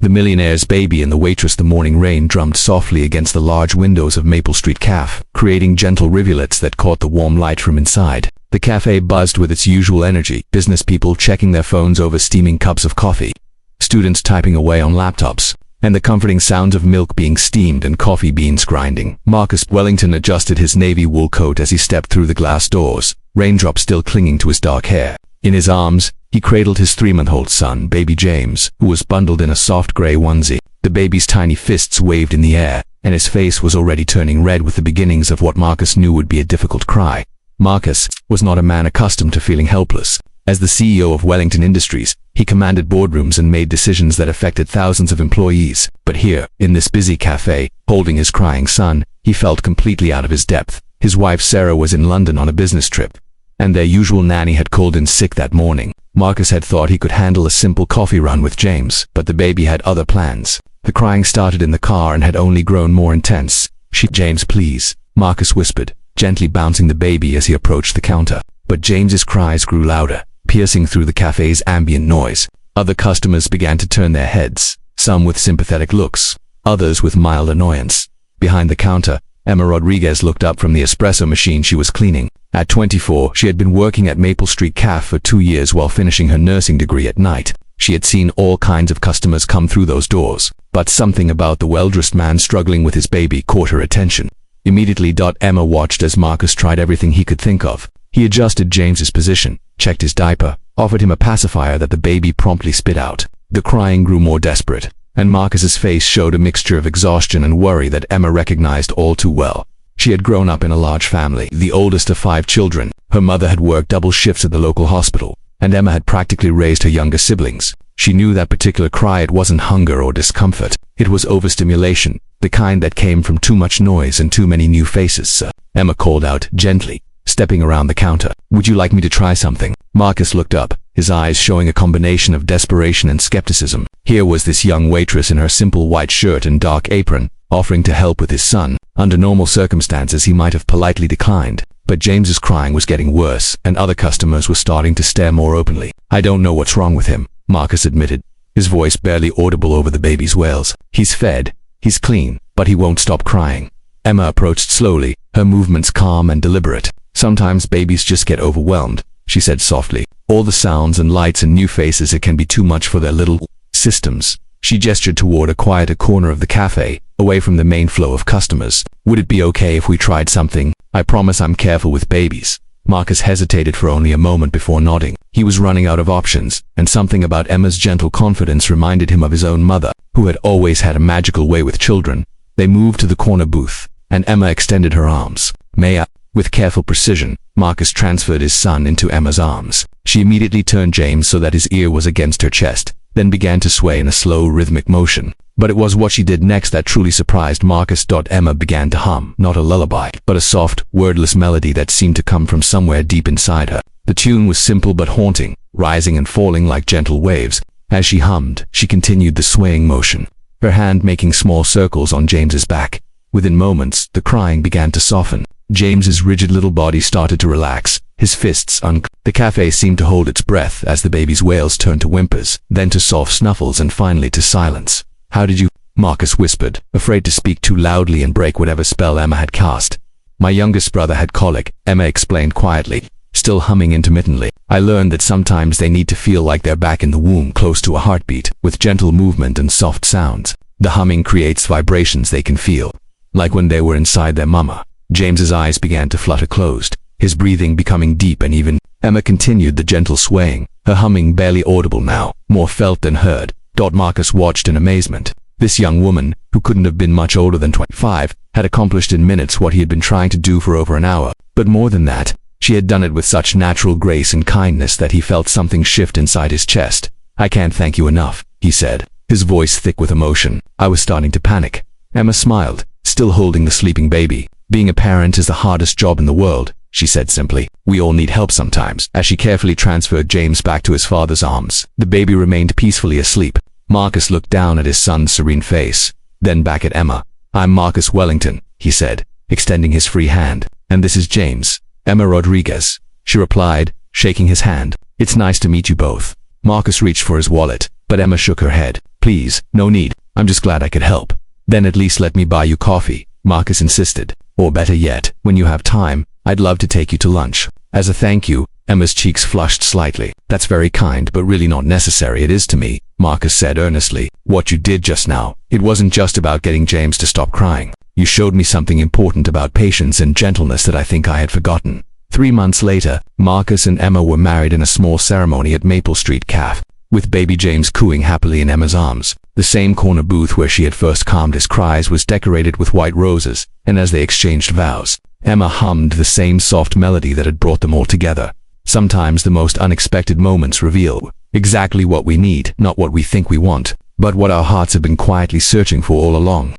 The Millionaire's baby and the Waitress. The morning rain drummed softly against the large windows of Maple Street Café, creating gentle rivulets that caught the warm light from inside. The cafe buzzed with its usual energy, business people checking their phones over steaming cups of coffee, students typing away on laptops, and the comforting sounds of milk being steamed and coffee beans grinding. Marcus Wellington adjusted his navy wool coat as he stepped through the glass doors, raindrops still clinging to his dark hair. In his arms, he cradled his 3-month-old son, baby James, who was bundled in a soft gray onesie. The baby's tiny fists waved in the air, and his face was already turning red with the beginnings of what Marcus knew would be a difficult cry. Marcus was not a man accustomed to feeling helpless. As the CEO of Wellington Industries, he commanded boardrooms and made decisions that affected thousands of employees. But here, in this busy cafe, holding his crying son, he felt completely out of his depth. His wife Sarah was in London on a business trip, and their usual nanny had called in sick that morning. Marcus had thought he could handle a simple coffee run with James, but the baby had other plans. The crying started in the car and had only grown more intense. James, please, Marcus whispered, gently bouncing the baby as he approached the counter. But James's cries grew louder, piercing through the cafe's ambient noise. Other customers began to turn their heads, some with sympathetic looks, others with mild annoyance. Behind the counter, Emma Rodriguez looked up from the espresso machine she was cleaning. At 24, she had been working at Maple Street Café for 2 years while finishing her nursing degree at night. She had seen all kinds of customers come through those doors, but something about the well-dressed man struggling with his baby caught her attention. Immediately, Emma watched as Marcus tried everything he could think of. He adjusted James's position, checked his diaper, offered him a pacifier that the baby promptly spit out. The crying grew more desperate, and Marcus's face showed a mixture of exhaustion and worry that Emma recognized all too well. She had grown up in a large family, the oldest of 5 children. Her mother had worked double shifts at the local hospital, and Emma had practically raised her younger siblings. She knew that particular cry. It wasn't hunger or discomfort. It was overstimulation, the kind that came from too much noise and too many new faces. "Sir," Emma called out gently, stepping around the counter. "Would you like me to try something?" Marcus looked up, his eyes showing a combination of desperation and skepticism. Here was this young waitress in her simple white shirt and dark apron, offering to help with his son. Under normal circumstances, he might have politely declined. But James's crying was getting worse, and other customers were starting to stare more openly. "I don't know what's wrong with him," Marcus admitted, his voice barely audible over the baby's wails. "He's fed, he's clean, but he won't stop crying." Emma approached slowly, her movements calm and deliberate. "Sometimes babies just get overwhelmed," she said softly. "All the sounds and lights and new faces, it can be too much for their little systems." She gestured toward a quieter corner of the cafe, away from the main flow of customers. "Would it be okay if we tried something? I promise I'm careful with babies." Marcus hesitated for only a moment before nodding. He was running out of options, and something about Emma's gentle confidence reminded him of his own mother, who had always had a magical way with children. They moved to the corner booth, and Emma extended her arms. "May I?" With careful precision, Marcus transferred his son into Emma's arms. She immediately turned James so that his ear was against her chest, then began to sway in a slow, rhythmic motion. But it was what she did next that truly surprised Marcus. Emma began to hum, not a lullaby, but a soft, wordless melody that seemed to come from somewhere deep inside her. The tune was simple but haunting, rising and falling like gentle waves. As she hummed, she continued the swaying motion, her hand making small circles on James's back. Within moments, the crying began to soften. James's rigid little body started to relax, his fists The cafe seemed to hold its breath as the baby's wails turned to whimpers, then to soft snuffles and finally to silence. "How did you?" Marcus whispered, afraid to speak too loudly and break whatever spell Emma had cast. "My youngest brother had colic," Emma explained quietly, still humming intermittently. "I learned that sometimes they need to feel like they're back in the womb, close to a heartbeat, with gentle movement and soft sounds. The humming creates vibrations they can feel, like when they were inside their mama." James's eyes began to flutter closed, his breathing becoming deep and even. Emma continued the gentle swaying, her humming barely audible now, more felt than heard. Marcus watched in amazement. This young woman, who couldn't have been much older than 25, had accomplished in minutes what he had been trying to do for over an hour. But more than that, she had done it with such natural grace and kindness that he felt something shift inside his chest. "I can't thank you enough," he said, his voice thick with emotion. "I was starting to panic." Emma smiled, still holding the sleeping baby. "Being a parent is the hardest job in the world," she said simply. "We all need help sometimes." As she carefully transferred James back to his father's arms, the baby remained peacefully asleep. Marcus looked down at his son's serene face, then back at Emma. "I'm Marcus Wellington," he said, extending his free hand. "And this is James." "Emma Rodriguez," she replied, shaking his hand. "It's nice to meet you both." Marcus reached for his wallet, but Emma shook her head. Please, no need. I'm just glad I could help. Then at least let me buy you coffee, Marcus insisted. Or better yet, when you have time, I'd love to take you to lunch. As a thank you, Emma's cheeks flushed slightly. That's very kind, but really not necessary. It is to me, Marcus said earnestly. What you did just now, it wasn't just about getting James to stop crying. You showed me something important about patience and gentleness that I think I had forgotten. 3 months later, Marcus and Emma were married in a small ceremony at Maple Street Café, with baby James cooing happily in Emma's arms. The same corner booth where she had first calmed his cries was decorated with white roses, and as they exchanged vows, Emma hummed the same soft melody that had brought them all together. Sometimes the most unexpected moments reveal exactly what we need, not what we think we want, but what our hearts have been quietly searching for all along.